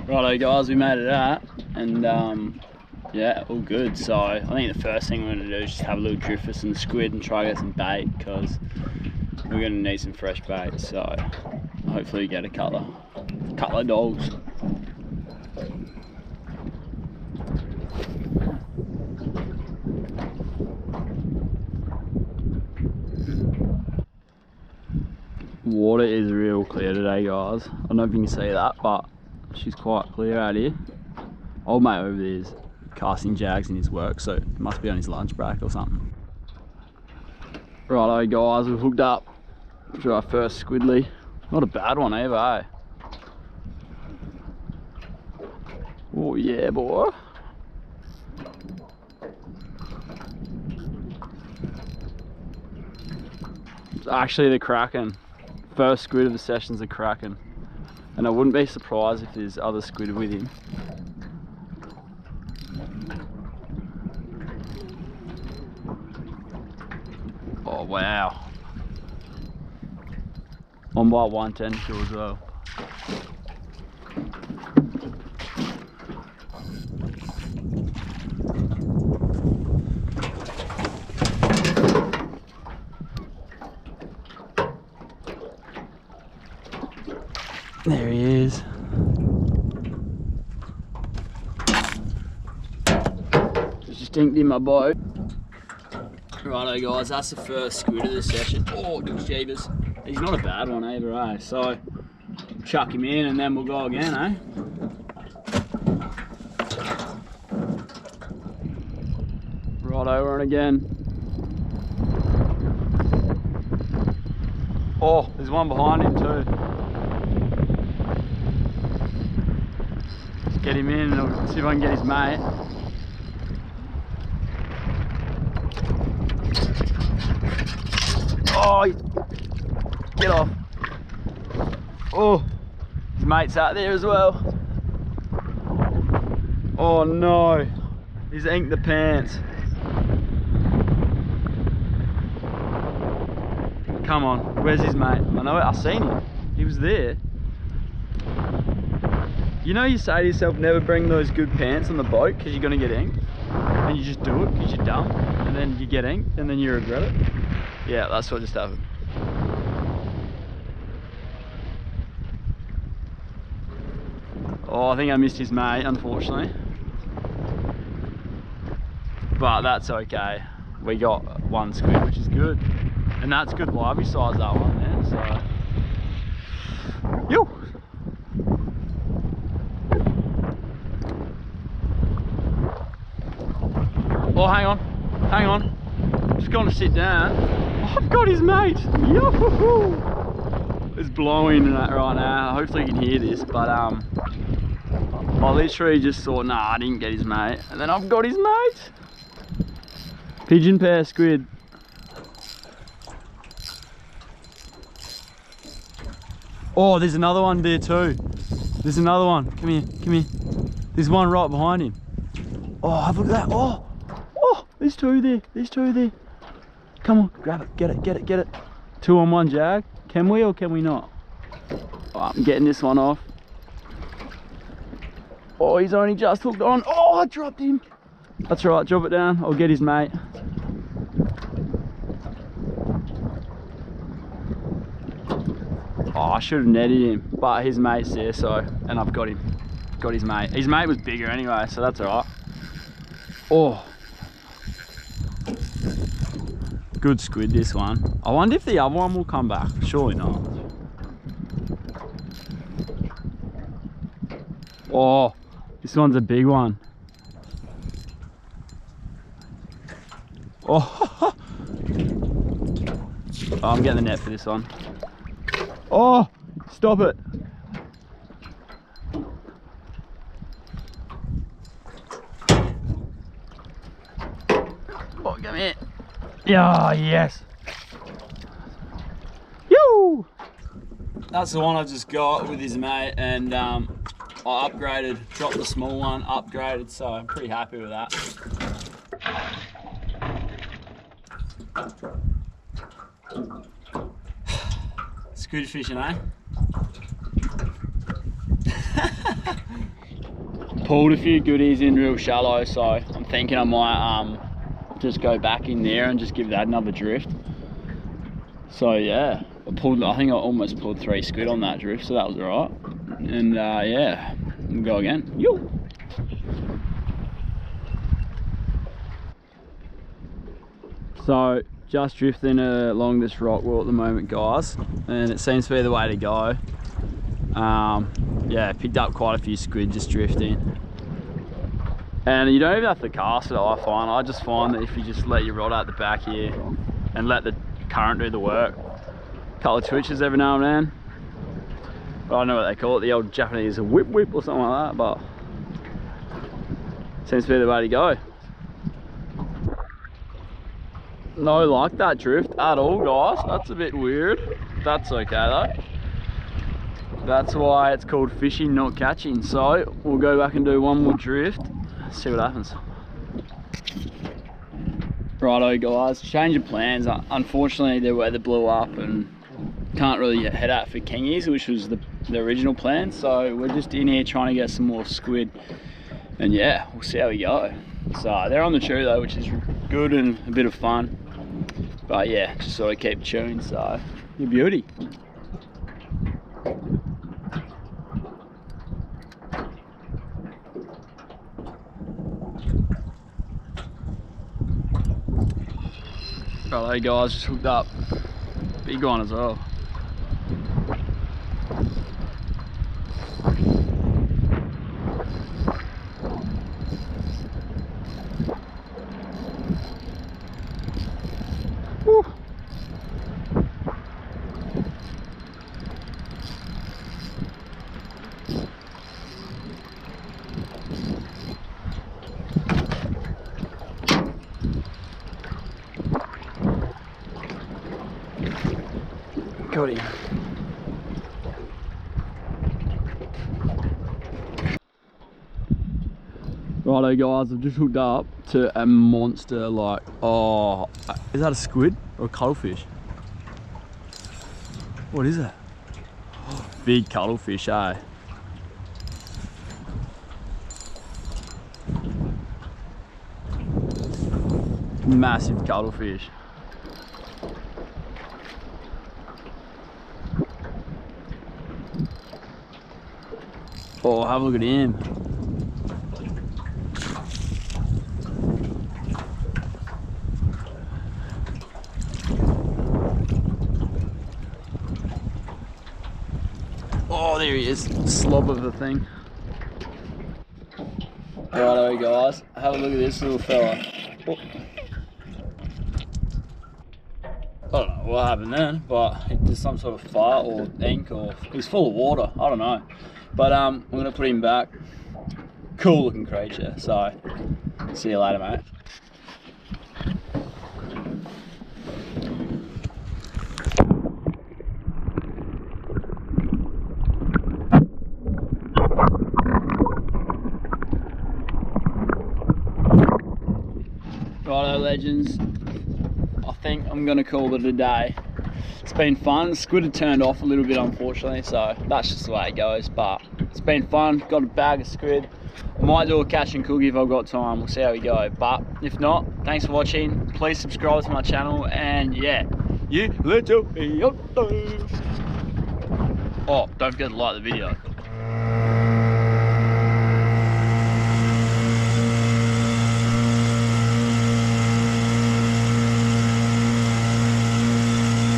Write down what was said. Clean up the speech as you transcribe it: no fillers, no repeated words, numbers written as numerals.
Righto guys, we made it out, and yeah, all good. So I think the first thing we're going to do is just have a little drift for some squid and try to get some bait, because we're going to need some fresh bait. So hopefully we get a couple of dogs. Water is real clear today guys. I don't know if you can see that, but she's quite clear out here. Old mate over there is casting jags in his work, so it must be on his lunch break or something. Righto guys, we've hooked up for our first squidly. Not a bad one either, eh? Oh yeah boy. It's actually the Kraken. First squid of the session's a Kraken. And I wouldn't be surprised if there's other squid with him. Oh wow. On by 110 kill as well. There he is. Just dinked in my boat. Righto guys, that's the first squid of the session. Oh, jeebus. He's not a bad one either, eh? So, chuck him in and then we'll go again, eh? Righto, we're on again. Oh, there's one behind him too. Get him in and I'll see if I can get his mate. Oh, get off. Oh, his mate's out there as well. Oh no, he's inked the pants. Come on, where's his mate? I know it, I seen him. He was there. You know, you say to yourself, never bring those good pants on the boat because you're going to get inked. And you just do it because you're dumb. And then you get inked and then you regret it. Yeah, that's what just happened. Oh, I think I missed his mate, unfortunately. But that's okay. We got one squid, which is good. And that's good lively size, that one there, so. Yo! Oh, hang on. Just going to sit down. Oh, I've got his mate. Yoo-hoo-hoo. It's blowing right now. Hopefully you can hear this, but I literally just thought, nah, I didn't get his mate, and then I've got his mate. Pigeon pair squid. Oh, there's another one there too. There's another one. Come here, come here. There's one right behind him. Oh, have a look at that. Oh. There's two there, there's two there. Come on, grab it, get it, get it, get it. 2 on 1 jag. Can we or can we not? Oh, I'm getting this one off. Oh, he's only just hooked on. Oh, I dropped him. That's right, drop it down. I'll get his mate. Oh, I should have netted him, but his mate's there, so, and I've got him. Got his mate. His mate was bigger anyway, so that's all right. Oh. Good squid, this one. I wonder if the other one will come back. Surely not. Oh, this one's a big one. Oh, I'm getting the net for this one. Oh, stop it. Oh, come here. Yeah, yes. Yoo! that's the one I just got with his mate, and I upgraded, dropped the small one, upgraded, so I'm pretty happy with that. Squid fishing, eh? Pulled a few goodies in real shallow, so I'm thinking I might just go back in there and just give that another drift. So yeah, I think I almost pulled 3 squid on that drift, so that was alright. And yeah, we'll go again. Yo! So just drifting along this rock wall at the moment, guys, and it seems to be the way to go. Yeah, picked up quite a few squid just drifting. And you don't even have to cast it, I find. I just find that if you just let your rod out the back here and let the current do the work, a couple of twitches every now and then. But I don't know what they call it, the old Japanese whip whip or something like that, but seems to be the way to go. No like that drift at all, guys. That's a bit weird. That's okay though. That's why it's called fishing, not catching. So we'll go back and do one more drift, see what happens. Righto guys, change of plans. Unfortunately the weather blew up and can't really head out for kingies, which was the original plan. So we're just in here trying to get some more squid, and yeah, we'll see how we go. So they're on the chew though, which is good and a bit of fun. But yeah, just sort of keep chewing, so you're beauty. Righto guys, just hooked up. Big one as well. Woo. Got him. Righto guys, I've just hooked up to a monster, like, oh, is that a squid or a cuttlefish? What is that? Oh, big cuttlefish, eh? Massive cuttlefish. Oh, have a look at him. Oh, there he is, slob of the thing. Righto guys, have a look at this little fella. Oh. I don't know what happened then, but there's some sort of fire or ink, or he's full of water, I don't know. But I'm gonna put him back. Cool looking creature, so see you later, mate. Righto legends, I think I'm gonna call it a day. It's been fun. Squid had turned off a little bit unfortunately, so that's just the way it goes, but it's been fun. Got a bag of squid. I might do a catch and cookie if I've got time. We'll see how we go, but if not, thanks for watching. Please subscribe to my channel, and yeah, you let your be. Oh, don't forget to like the video.